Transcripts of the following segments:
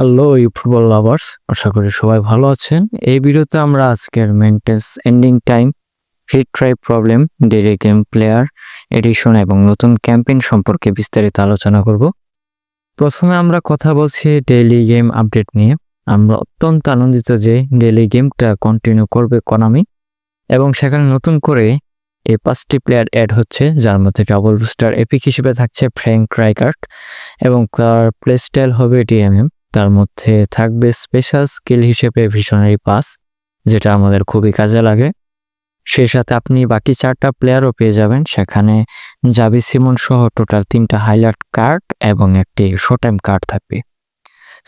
Hello football lovers, আশা করি সবাই ভালো আছেন। এই ভিডিওতে আমরা আজকের maintenance ending time, retry problem, daily game player edition এবং নতুন ক্যাম্পেইন সম্পর্কে বিস্তারিত আলোচনা করব। প্রথমে আমরা কথা বলছি ডেইলি গেম আপডেট নিয়ে। আমরা অত্যন্ত আনন্দিত যে ডেইলি গেমটা কন্টিনিউ করবে কোনামি এবং সেখানে নতুন করে এই 5টি প্লেয়ার অ্যাড হচ্ছে, যার মধ্যে ডাবল বুস্টার এপিক হিসেবে থাকছে ফ্র্যাঙ্ক রাইকার্ড এবং তার প্লে স্টাইল হবে ডিএমএম। তার মধ্যে থাকবে স্পেশাল স্কিল হিসেবে ভিশনারি পাস, যেটা আমাদের খুবই কাজে লাগে। সেই সাথে আপনি বাকি 4টা প্লেয়ারও পেয়ে যাবেন। সেখানে জাভি সিমন সহ টোটাল 3টা হাইলাইট কার্ড এবং একটি শো টাইম কার্ড থাকবে।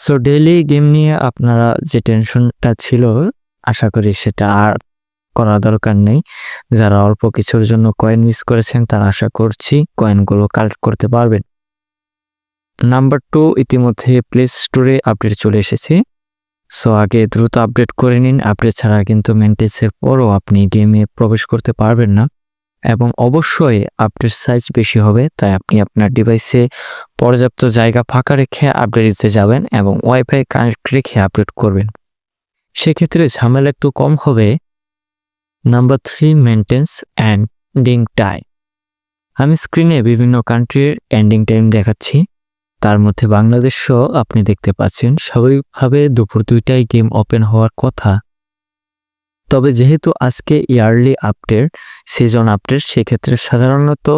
সো ডেইলি গেম নিয়ে আপনারা যে টেনশনটা ছিল, আশা করি সেটা আর করার দরকার নেই। যারা অল্প কিছুর জন্য কয়েন মিস করেছেন, তারা আশা করছি কয়েনগুলো কালেক্ট করতে পারবেন। নাম্বার 2, ইতিমধ্যে প্লে স্টোরে আপডেট চলে এসেছে। সো আগে দ্রুত আপডেট করে নিন। আপডেট ছাড়া কিন্তু মেন্টেসের পরও আপনি গেমে প্রবেশ করতে পারবেন না এবং অবশ্যই আপডেট সাইজ বেশি হবে, তাই আপনি আপনার ডিভাইসে পর্যাপ্ত জায়গা ফাঁকা রেখে আপডেট দিতে যাবেন এবং ওয়াইফাই কানেক্ট রেখে আপডেট করবেন। সেক্ষেত্রে ঝামেলা একটু কম হবে। Number 3, maintenance ending time. আমি স্ক্রিনে বিভিন্ন কান্ট্রির এন্ডিং টাইম দেখাচ্ছি, তার মধ্যে বাংলাদেশও আপনি দেখতে পাচ্ছেন। স্বাভাবিকভাবে দুপুর 2টায় গেম ওপেন হওয়ার কথা, তবে যেহেতু আজকে ইয়ারলি আপডেট, সিজন আপডেট, সেক্ষেত্রে সাধারণত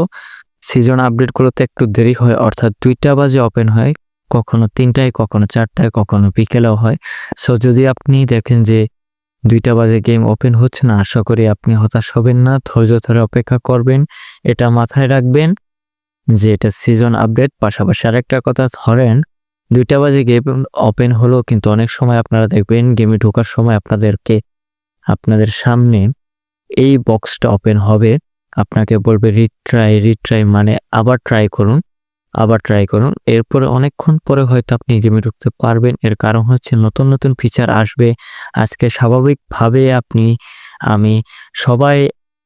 সিজন আপডেটগুলোতে একটু দেরি হয়, অর্থাৎ 2টা বাজে ওপেন হয়, কখনো 3টায়, কখনো 4টায়, কখনো বিকেলেও হয়। সো যদি আপনি দেখেন যে 2টা বাজে গেম ওপেন হচ্ছে না, আশা করি আপনি হতাশ হবেন না, ধৈর্য ধরে অপেক্ষা করবেন। এটা মাথায় রাখবেন যে এটা সিজন আপডেট। পাশাপাশি আরেকটা কথা, ধরেন 2টা বাজে গেম ওপেন হলো, কিন্তু অনেক সময় আপনারা দেখবেন গেমে ঢোকার সময় আপনাদের সামনে এই বক্সটা ওপেন হবে, আপনাকে বলবে রিট্রাই মানে আবার ট্রাই করুন। এরপরে অনেকক্ষণ পরে হয়তো আপনি গেমে ঢুকতে পারবেন। এর কারণ হচ্ছে নতুন নতুন ফিচার আসবে আজকে। স্বাভাবিকভাবে আমি সবাই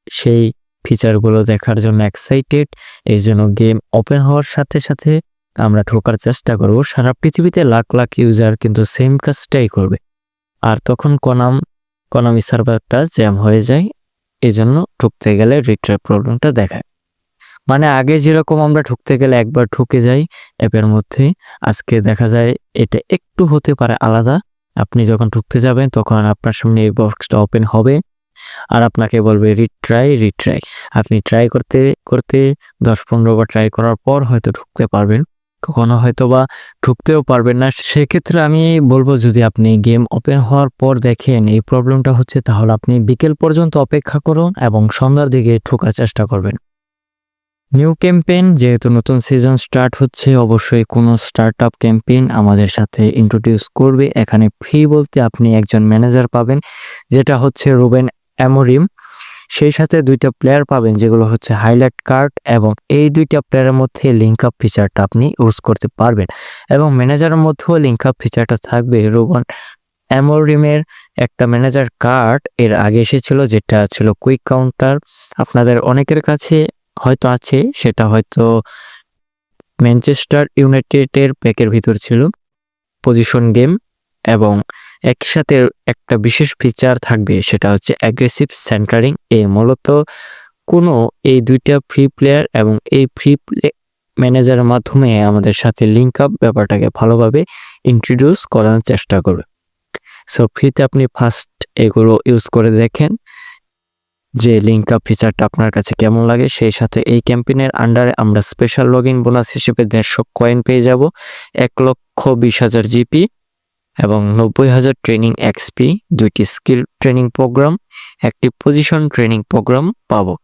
সেই ফিচারগুলো দেখার জন্য এক্সাইটেড। এই জন্য গেম ওপেন হওয়ার সাথে সাথে আমরা ঢোকার চেষ্টা করব। সারা পৃথিবীতে লাখ লাখ ইউজার কিন্তু সেম কাজটাই করবে, আর তখন কোনামি সার্ভারটা জ্যাম হয়ে যায়। এই জন্য ঢুকতে গেলে রিট্রাই প্রবলেমটা দেখায়। মানে আগে যেরকম আমরা ঢুকতে গেলে একবার ঢুকে যাই অ্যাপের মধ্যে, আজকে দেখা যায় এটা একটু হতে পারে আলাদা। আপনি যখন ঢুকতে যাবেন তখন আপনার সামনে এই বক্সটা ওপেন হবে আর আপনাকে বলবে রিট্রাই। আপনি ট্রাই করতে করতে 10-15 বার ট্রাই করার পর হয়তো ঢুকতে পারবেন, কখনো হয়তো বা ঢুকতেও পারবেন না। সেক্ষেত্রে আমি বলবো, যদি আপনি গেম ওপেন হওয়ার পর দেখেন এই প্রবলেমটা হচ্ছে, তাহলে আপনি বিকেল পর্যন্ত অপেক্ষা করুন এবং সন্ধ্যার দিকে ঢোকার চেষ্টা করবেন। নিউ ক্যাম্পেইন, যেহেতু নতুন সিজন স্টার্ট হচ্ছে, অবশ্যই কোনো স্টার্টআপ ক্যাম্পেইন আমাদের সাথে ইন্ট্রোডিউস করবে। এখানে ফ্রি বলতে আপনি একজন ম্যানেজার পাবেন, যেটা হচ্ছে রুবেন অ্যামোরিম। সেই সাথে 2টা প্লেয়ার পাবেন, যেগুলো হচ্ছে হাইলাইট কার্ড, এবং এই 2টা প্লেয়ারের মধ্যে লিঙ্ক আপ ফিচারটা আপনি ইউজ করতে পারবেন এবং ম্যানেজারের মধ্যেও লিঙ্ক আপ ফিচারটা থাকবে। রুবেন অ্যামোরিমের একটা ম্যানেজার কার্ড এর আগে এসেছিল, যেটা ছিল কুইক কাউন্টার। আপনাদের অনেকের কাছে হয়তো আছে, সেটা হয়তো ম্যানচেস্টার ইউনাইটেডের প্যাকের ভিতর ছিল, পজিশন গেম, এবং একসাথে একটা বিশেষ ফিচার থাকবে, সেটা হচ্ছে অ্যাগ্রেসিভ সেন্টারিং। মূলত কোনো এই 2টা ফ্রি প্লেয়ার এবং এই ফ্রি ম্যানেজারের মাধ্যমে আমাদের সাথে লিঙ্ক আপ ব্যাপারটাকে ভালোভাবে ইন্ট্রোডিউস করানোর চেষ্টা করবে। সো ফ্রিতে আপনি ফার্স্ট এগুলো ইউজ করে দেখেন যে লিঙ্ক আপ ফিচারটা আপনার কাছে কেমন লাগে। সেই সাথে এই ক্যাম্পেইনের আন্ডারে আমরা স্পেশাল লগ ইন বোনাস হিসেবে 150 কয়েন পেয়ে যাব, 1,20,000 জিপি এবং 90,000 ট্রেনিং এক্সপি, 2টি স্কিল ট্রেনিং প্রোগ্রাম, একটি পজিশন ট্রেনিং প্রোগ্রাম পাবো।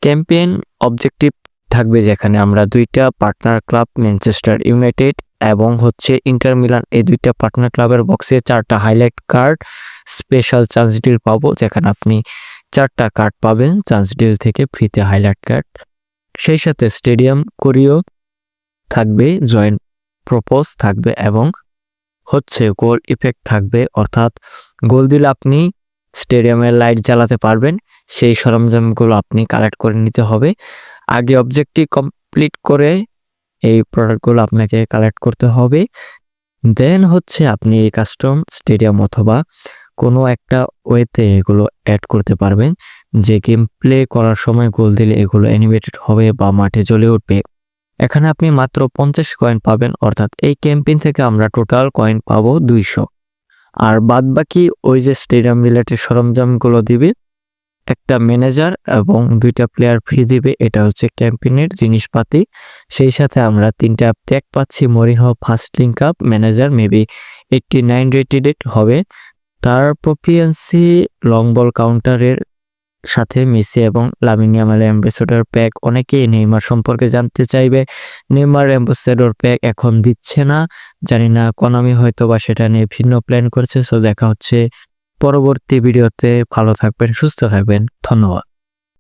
ক্যাম্পেইন অবজেক্টিভ থাকবে, যেখানে আমরা 2টা পার্টনার ক্লাব, ম্যানচেস্টার ইউনাইটেড এবং হচ্ছে ইন্টার মিলান, এই 2টা পার্টনার ক্লাবের বক্সে 4টা highlight card, special chance deal পাবো, যেখানে আপনি 4টা কার্ড পাবেন চান্স ডিল থেকে ফ্রিতে হাইলাইট কার্ড। সেই সাথে স্টেডিয়াম কোরিও থাকবে, জয়েন্ট প্রপোজ থাকবে এবং হচ্ছে গোল ইফেক্ট থাকবে, অর্থাৎ গোল দিলে আপনি স্টেডিয়ামের লাইট জ্বালাতে পারবেন। সেই সরঞ্জামগুলো আপনি কালেক্ট করে নিতে হবে। আগে অবজেক্টিভ কমপ্লিট করে এই প্রোডাক্টগুলো আপনাকে কালেক্ট করতে হবে। দেন হচ্ছে আপনি এই কাস্টম স্টেডিয়াম অথবা কোনো একটা ওয়েতে এগুলো অ্যাড করতে পারবেন, যে গেম প্লে করার সময় গোল দিলে এগুলো অ্যানিমেটেড হবে বা মাঠে জ্বলে উঠবে। এখানে আপনি মাত্র 50 কয়েন পাবেন, অর্থাৎ এই ক্যাম্পেইন থেকে আমরা টোটাল কয়েন পাবো 200। আর বাদবাকি ওই যে স্টেডিয়াম রিলেটেড সরঞ্জামগুলো দিবে, একটা ম্যানেজার এবং 2টা প্লেয়ার ফ্রি দিবে, এটা হচ্ছে ক্যাম্পেইনের জিনিসপাতি। সেই সাথে আমরা 3টা প্যাক পাচ্ছি, Mourinho first link up, manager maybe 89 rated হবে। তার প্রফিয়েন্সি লং বল কাউন্টারের সাথে মেসি এবং লামিন ইয়ামালের অ্যাম্বাসেডর প্যাক। অনেকেই নেইমার সম্পর্কে জানতে চাইবে, নেইমার অ্যাম্বাসেডর প্যাক এখন দিচ্ছে না, জানি না কোনামি হয়তো বা সেটা নিয়ে ভিন্ন প্ল্যান করছে। সো দেখা হচ্ছে পরবর্তী ভিডিওতে। ভালো থাকবেন, সুস্থ থাকবেন, ধন্যবাদ।